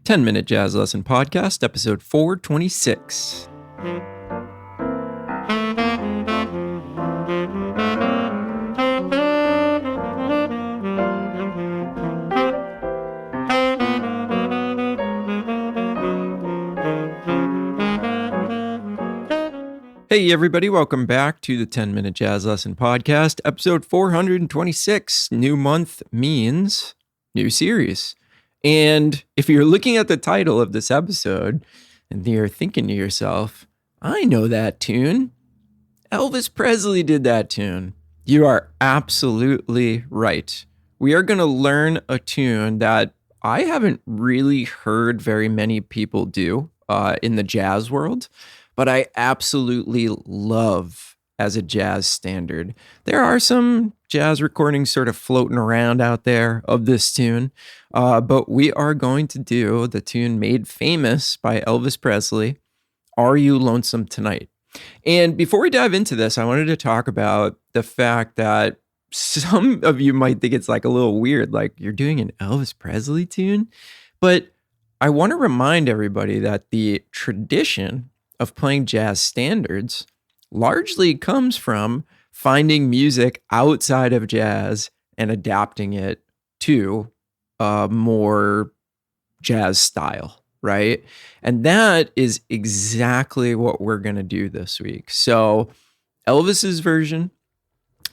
10-Minute Jazz Lesson Podcast, episode 426. Hey everybody, welcome back to the 10-Minute Jazz Lesson Podcast, episode 426. New month means new series. And if you're looking at the title of this episode and you're thinking to yourself, I know that tune. Elvis Presley did that tune. You are absolutely right. We are going to learn a tune that I haven't really heard very many people do in the jazz world, but I absolutely love as a jazz standard. There are some jazz recordings sort of floating around out there of this tune, but we are going to do the tune made famous by Elvis Presley, Are You Lonesome Tonight? And before we dive into this, I wanted to talk about the fact that some of you might think it's like a little weird, like you're doing an Elvis Presley tune, but I want to remind everybody that the tradition of playing jazz standards largely comes from finding music outside of jazz and adapting it to a more jazz style, right? And that is exactly what we're going to do this week. So Elvis's version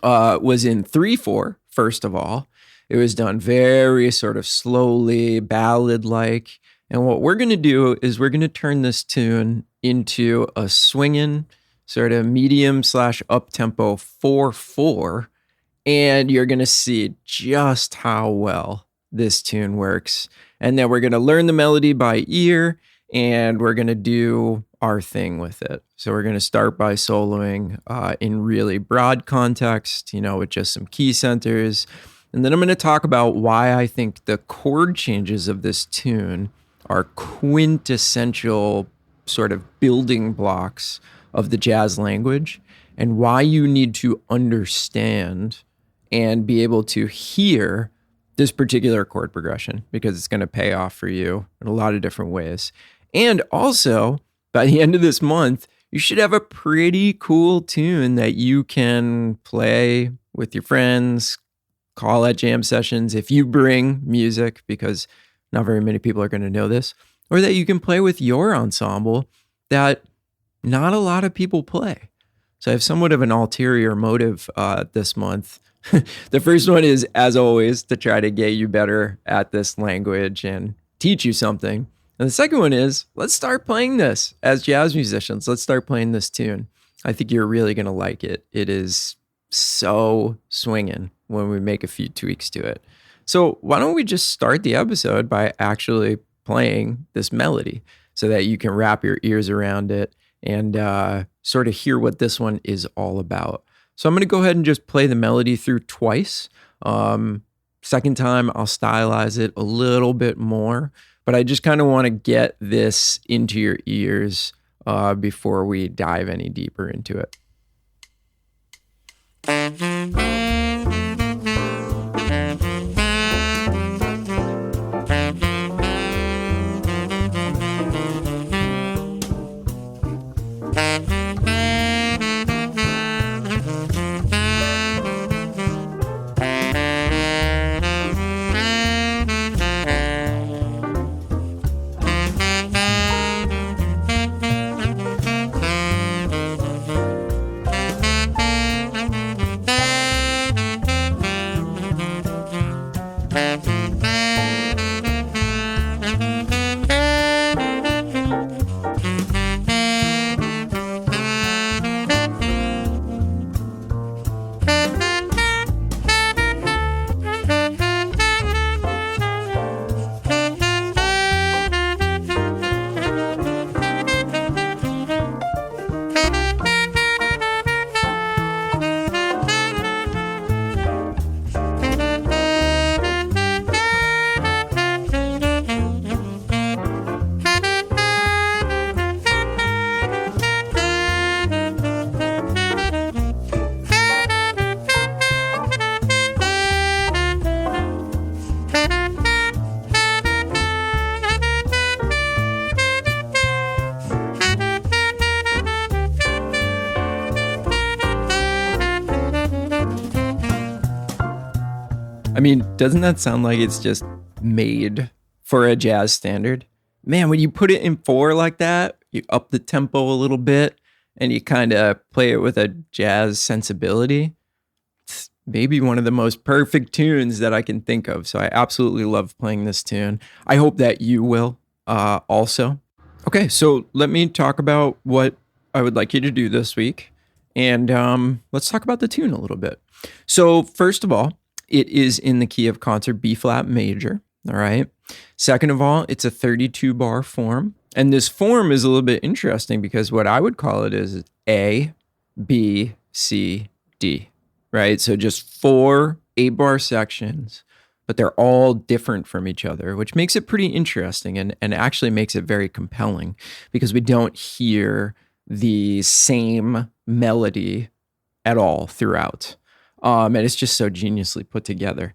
was in 3/4, first of all. It was done very sort of slowly, ballad-like. And what we're going to do is we're going to turn this tune into a swinging sort of medium / up-tempo 4/4, and you're going to see just how well this tune works. And then we're going to learn the melody by ear, and we're going to do our thing with it. So we're going to start by soloing in really broad context, with just some key centers. And then I'm going to talk about why I think the chord changes of this tune are quintessential sort of building blocks of the jazz language, and why you need to understand and be able to hear this particular chord progression, because it's going to pay off for you in a lot of different ways. And also, by the end of this month, you should have a pretty cool tune that you can play with your friends, call at jam sessions if you bring music, because not very many people are going to know this, or that you can play with your ensemble that not a lot of people play. So I have somewhat of an ulterior motive this month. The first one is, as always, to try to get you better at this language and teach you something. And the second one is, let's start playing this as jazz musicians. Let's start playing this tune. I think you're really going to like it. It is so swinging when we make a few tweaks to it. So why don't we just start the episode by actually playing this melody so that you can wrap your ears around it and sort of hear what this one is all about. So I'm going to go ahead and just play the melody through twice. Second time, I'll stylize it a little bit more, but I just kind of want to get this into your ears before we dive any deeper into it. mean, doesn't that sound like it's just made for a jazz standard? Man, when you put it in 4 like that, you up the tempo a little bit and you kind of play it with a jazz sensibility. It's maybe one of the most perfect tunes that I can think of. So I absolutely love playing this tune. I hope that you will also. Okay, so let me talk about what I would like you to do this week. And let's talk about the tune a little bit. So first of all, it is in the key of concert B flat major. All right. Second of all, it's a 32 bar form. And this form is a little bit interesting because what I would call it is A, B, C, D, right? So just 4 8-bar sections, but they're all different from each other, which makes it pretty interesting and actually makes it very compelling because we don't hear the same melody at all throughout. And it's just so geniusly put together.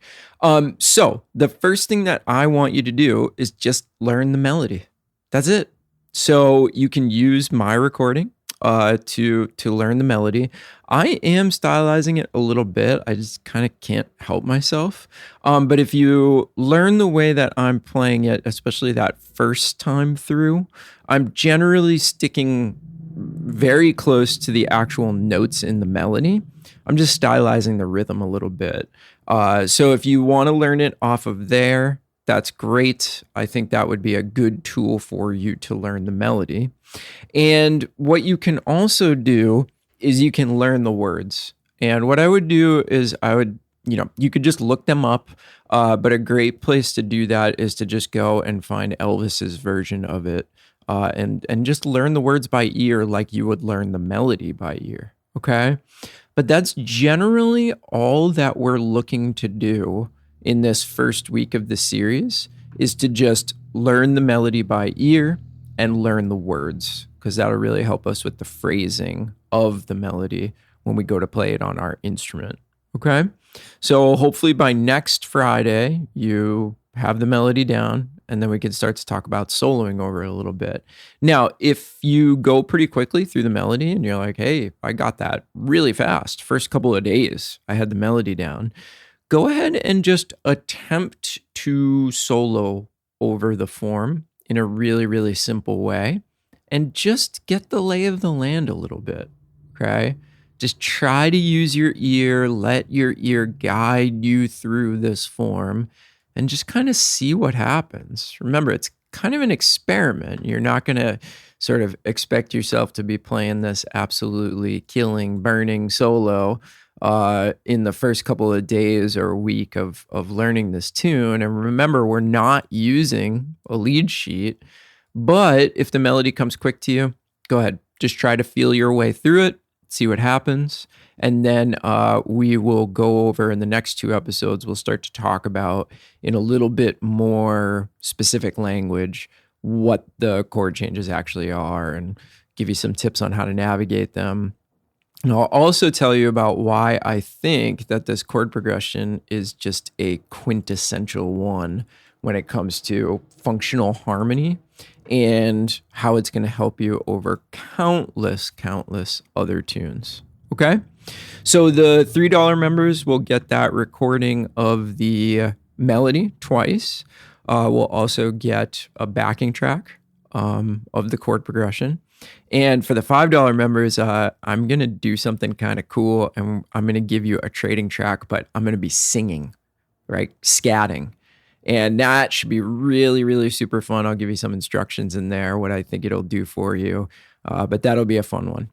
So the first thing that I want you to do is just learn the melody. That's it. So you can use my recording to learn the melody. I am stylizing it a little bit. I just kind of can't help myself. But if you learn the way that I'm playing it, especially that first time through, I'm generally sticking very close to the actual notes in the melody. I'm just stylizing the rhythm a little bit. So if you want to learn it off of there, that's great. I think that would be a good tool for you to learn the melody. And what you can also do is you can learn the words. And what I would do is you could just look them up. But a great place to do that is to just go and find Elvis's version of it. And just learn the words by ear like you would learn the melody by ear. Okay? But that's generally all that we're looking to do in this first week of the series is to just learn the melody by ear and learn the words, because that'll really help us with the phrasing of the melody when we go to play it on our instrument. Okay? So hopefully by next Friday, you have the melody down, and then we can start to talk about soloing over it a little bit. Now, if you go pretty quickly through the melody and you're like, hey, I got that really fast, first couple of days, I had the melody down, go ahead and just attempt to solo over the form in a really, really simple way and just get the lay of the land a little bit, okay? Just try to use your ear, let your ear guide you through this form, and just kind of see what happens. Remember, it's kind of an experiment. You're not going to sort of expect yourself to be playing this absolutely killing, burning solo in the first couple of days or week of learning this tune. And remember, we're not using a lead sheet, but if the melody comes quick to you, go ahead. Just try to feel your way through it, see what happens. And then we will go over in the next 2 episodes, we'll start to talk about in a little bit more specific language what the chord changes actually are and give you some tips on how to navigate them. And I'll also tell you about why I think that this chord progression is just a quintessential one when it comes to functional harmony and how it's going to help you over countless other tunes. Okay? So the $3 members will get that recording of the melody twice. We'll also get a backing track of the chord progression. And for the $5 members, I'm going to do something kind of cool, and I'm going to give you a trading track, but I'm going to be singing, right? Scatting. And that should be really, really super fun. I'll give you some instructions in there, what I think it'll do for you. But that'll be a fun one.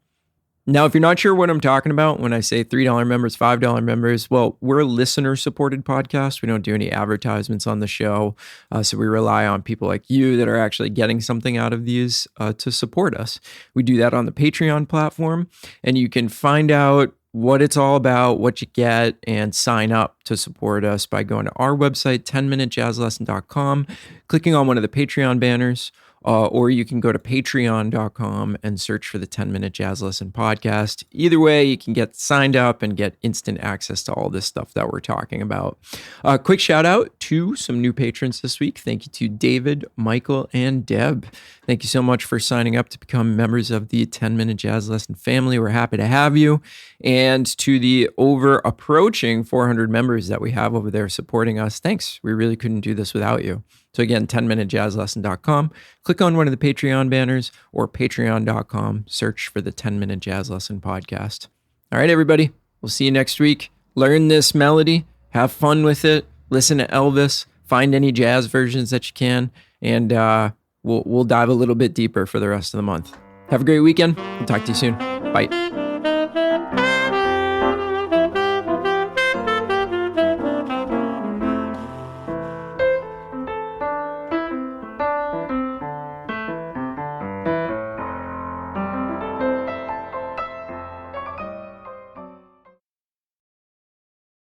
Now, if you're not sure what I'm talking about when I say $3 members, $5 members, well, we're a listener-supported podcast. We don't do any advertisements on the show. So we rely on people like you that are actually getting something out of these to support us. We do that on the Patreon platform, and you can find out what it's all about, what you get, and sign up to support us by going to our website, 10minutejazzlesson.com, clicking on one of the Patreon banners, or you can go to patreon.com and search for the 10-Minute Jazz Lesson Podcast. Either way, you can get signed up and get instant access to all this stuff that we're talking about. Quick shout out to some new patrons this week. Thank you to David, Michael, and Deb. Thank you so much for signing up to become members of the 10-Minute Jazz Lesson family. We're happy to have you. And to the approaching 400 members that we have over there supporting us, thanks. We really couldn't do this without you. So again, 10minutejazzlesson.com. Click on one of the Patreon banners or patreon.com. Search for the 10-Minute Jazz Lesson Podcast. All right, everybody. We'll see you next week. Learn this melody. Have fun with it. Listen to Elvis. Find any jazz versions that you can. And we'll dive a little bit deeper for the rest of the month. Have a great weekend. We'll talk to you soon. Bye.